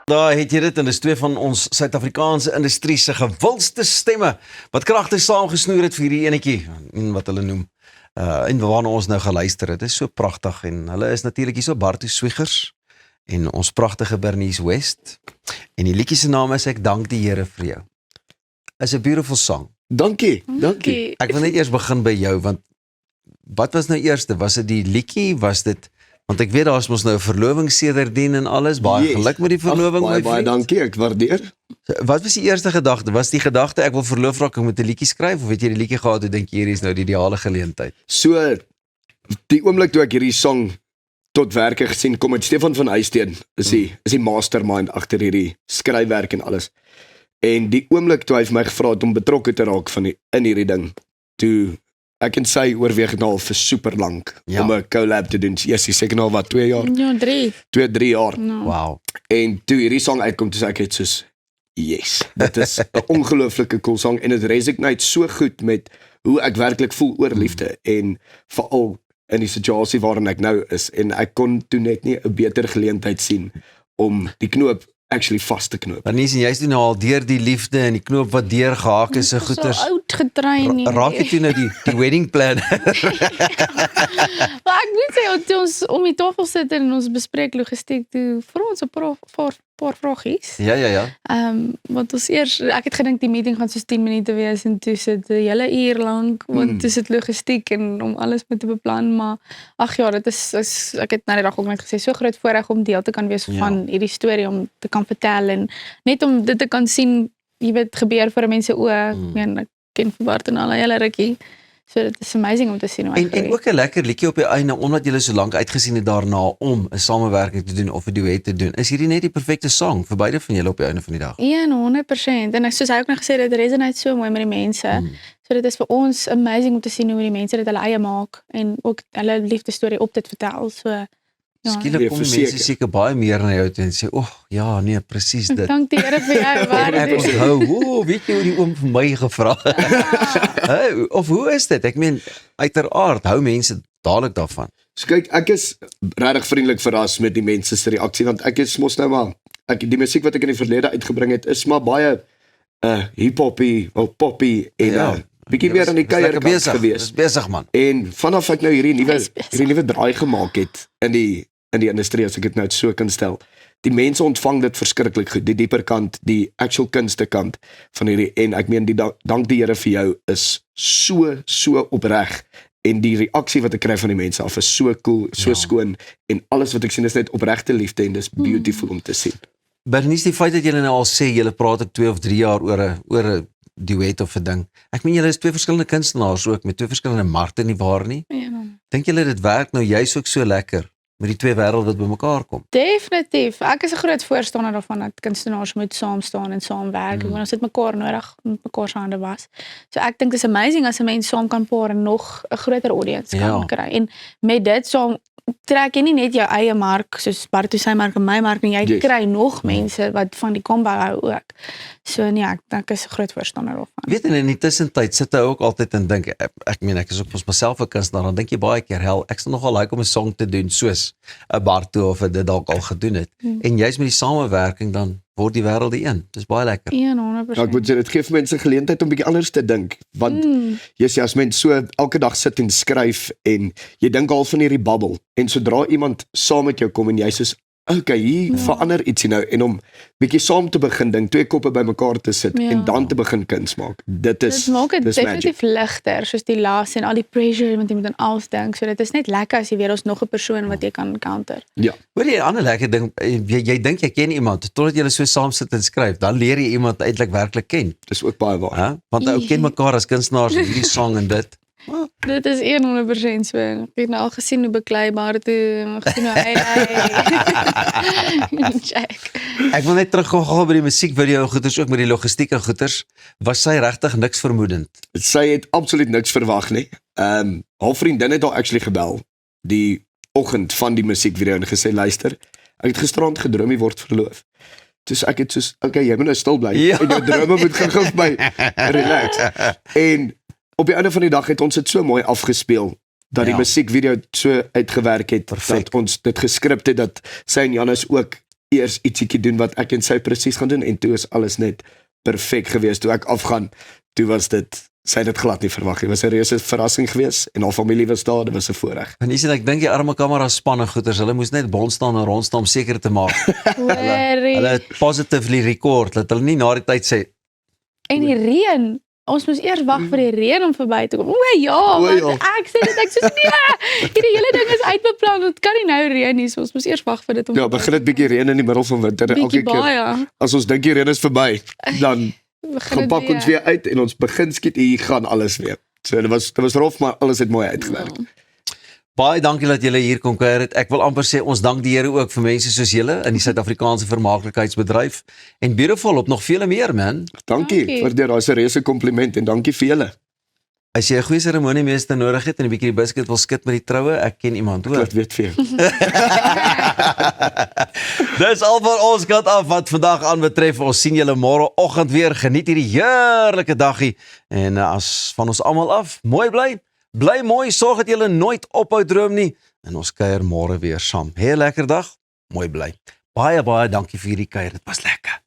Daar het jy dit, en dis twee van ons Suid-Afrikaanse industrie se gewildste stemme, wat kragtig saamgesnoer het vir hierdie enetjie, wat hulle noem, en waarna ons nou geluister het. Dit is so pragtig, en hulle is natuurlik hier so Bartu Swiggers, en ons pragtige Bernice West, en die liedjie se naam is Ek dank die Here vir jou. Is 'n beautiful song. Dankie. Ek wil net eers begin by jou, want wat was nou eerste? Was dit die liedjie, was dit, want ek weet daar is mos nou 'n verloving sedertdien en alles, baie geluk met die verloving, baie dankie, ek waardeer. Wat was die eerste gedagte? Was die gedagte ek wil verloof raak, ek moet 'n liedjie skryf, of het jy die liedjie gehad, hoe dink jy hier is nou die ideale geleentheid? So, die oomblik toe ek hierdie song tot werke gesien kom, het Stefan van Huisteen, is die mastermind agter hierdie skryfwerk en alles. En die oomblik toe hy vir my gevra het om betrokke te raak in hierdie ding, toe ek en sy oorweeg het al vir super lank om 'n collab te doen. Yes, seker nou wat 2 jaar. Ja, 3. 2-3 jaar. No. Wow. En toe hierdie song uitkom, toe sê ek het soos yes, dit is 'n ongelooflike cool song en dit resonate so goed met hoe ek werklik voel oor liefde en veral in die situasie waarin ek nou is, en ek kon toe net nie 'n beter geleentheid sien om die knoop actually vas te knoop. Bernice, en jy's nou al deur die liefde en die knoop wat deurgehaak is, so goeters. So oud getrain nie. Raak jy toe nou die wedding plan? Maar ek moet sê, toe ons om die tafel sit en ons bespreek logistiek, toe vra ons 'n paar vragies. Ja. Want ons ek het gedink die meeting gaan soos 10 minute wees, en toe sit 'n hele uur lank, want toe sit logistiek en om alles met te beplan, maar ag ja, dit is ek het na die dag ook net gesê, so groot voorreg om deel te kan wees van hierdie storie, om te kan vertel, en net om dit te kan sien, jy weet, gebeur voor mense oë. Ek meen, ek ken vir Bart en al 'n hele rukkie. So dit is amazing om te sien hoe En ook 'n lekker liedjie op die einde, omdat julle so lank uitgesien het daarna om 'n samewerking te doen of 'n duet te doen. Is hierdie net die perfekte song vir beide van julle op die einde van die dag? 100%. En soos hy ook nog gesê, dit resonate so mooi met die mense. So dit is vir ons amazing om te sien hoe die mense dit hulle eie maak en ook hulle liefdesstorie op dit vertel. So ja. Skielik kom mense seker baie meer na jou toe en sê, ja, nee, presies dit. Dank die Here vir jou. Ek onthou, weet jy hoe die oom vir my gevra het? Of hoe is dit? Ek meen, uiteraard hou mense dadelik daarvan. So kyk, ek is regtig vriendelik verras met die mense se reaksie, want ek is mos nou maar, die musiek wat ek in die verlede uitgebring het, is maar baie hip-hoppie, of poppie, en bietjie meer aan die kuierkant gewees. Dis besig, man. En vanaf ek nou hierdie nuwe draai gemaak het in die industrie, as ek dit nou so kan stel, die mense ontvang dit verskriklik goed, die dieper kant, die actual kunste kant van hierdie, en ek meen, dank die Here vir jou is so opreg, en die reaksie wat ek kry van die mense af is so cool, so skoon, en alles wat ek sien is net opregte liefde, en dis beautiful om te sien. Bernice, die feit dat julle nou al sê, julle praat ek 2 of 3 jaar oor 'n duet of 'n ding. Ek meen, julle is 2 verskillende kunstenaars ook, met 2 verskillende markte, nie waar nie? Ja. Dink julle dit werk nou juist ook so lekker, met die 2 wêrelde wat bymekaar kom? Definitief. Ek is 'n groot voorstander daarvan dat kunstenaars moet saam staan en saamwerk. Want ons het mekaar nodig, met mekaar se hande was. So ek dink dit is amazing as 'n mens saam kan paar en nog 'n groter audience kan kry. En met dit saam trek jy nie net jou eie mark, soos Bartu sy mark en my mark, en jy kry nog mense wat van die combo hou ook. So nee, ek dink is 'n groot voorstander daarvan. Weet en in die tussentyd sit hy ook altyd en dink, ek meen, ek is ook ons myself 'n kunstenaar, dan dink jy baie keer, ek sal nogal like om 'n song te doen, soos 'n Bartu of dit dalk al gedoen het. En juist met die samewerking, dan word die wêrelde een. Dis baie lekker. 100%. Ja, ek moet sê, dit gee vir mense geleentheid om bietjie anders te dink, want as mens so elke dag sit en skryf, en jy dink al van hierdie babbel, en sodra iemand saam met jou kom, en jy soos, okay, hier verander ietsie nou, en om bietjie saam te begin dink, 2 koppe bymekaar te sit, en dan te begin kuns maak. Dit maak dit definitief ligter, soos die las en al die pressure wat jy moet aan alles dink. So dit is net lekker as jy weer ons nog 'n persoon wat jy kan counter. Ja. Hoor jy, 'n ander lekker ding, jy dink jy ken iemand, totdat jy so saam sit en skryf, dan leer jy iemand eintlik werklik ken. Dis ook baie waar. Want ou ken mekaar as kunstenaars, hierdie song en dit. Dit is 100% so. Ek het nou al gesien hoe bekleibaar toe, gesien hoe hy Ek wil net teruggaan by die musiekvideo en goeters, ook met die logistiek en goeters. Was sy regtig niks vermoedend? Sy het absoluut niks verwag nie. Haar vriendin het haar actually gebel die oggend van die musiekvideo en gesê, luister, ek het gisterand gedroom jy word verloof. Dus ek het soos, okay, jy moet nou stil bly. En jou drome moet gou vir my relax. En op die einde van die dag het ons dit so mooi afgespeel, dat die musiekvideo so uitgewerk het, dat ons dit geskript het, dat sy en Janus ook eers ietsiekie doen wat ek en sy presies gaan doen en toe is alles net perfek geweest. Toe ek afgaan, toe was dit, sy het dit glad nie verwag nie. Dit was 'n reuse verrassing geweest en haar familie was daar, dit was 'n voorreg. En ek dink die arme kamera spanne goeters, hulle moes net bond staan en rond staan om seker te maak. Hulle het positively record, dat hulle nie na die tyd sê, En die reën. Ons moes eers wag vir die reën om verby te kom. O ja, want ek sê dit, ek sê nee, hierdie hele ding is uitbeplan, dit kan nie nou reën nie, so ons moes eers wag vir dit om Ja, begin dit bietjie reën in die middel van winter en elke keer, baie. as ons dink die reën is verby, dan gaan pak ons weer uit en ons begin skiet hier gaan alles weer. So dit was rof, maar alles het mooi uitgewerk. baie dankie dat julle hier kom kuier het. Ek wil amper sê, ons dank die Here ook vir mense soos julle in die Suid-Afrikaanse vermaaklikheidsbedryf. En beautiful op nog vele meer, man. Dankie, vir daai is 'n reuse kompliment en dankie vir julle. As jy 'n goeie seremoniemeester nodig het en 'n bietjie die biscuit wil skit met die troue, ek ken iemand, hoor. Ek weet vir jou. Dis al van ons kant af wat vandag aanbetref. Ons sien julle môreoggend weer. Geniet hierdie heerlike daggie. En as van ons almal af, mooi bly mooi, sorg dat julle nooit ophou droom nie. En ons kuier môre weer saam. Hê 'n lekker dag, mooi bly. Baie dankie vir hierdie kuier. Dit was lekker.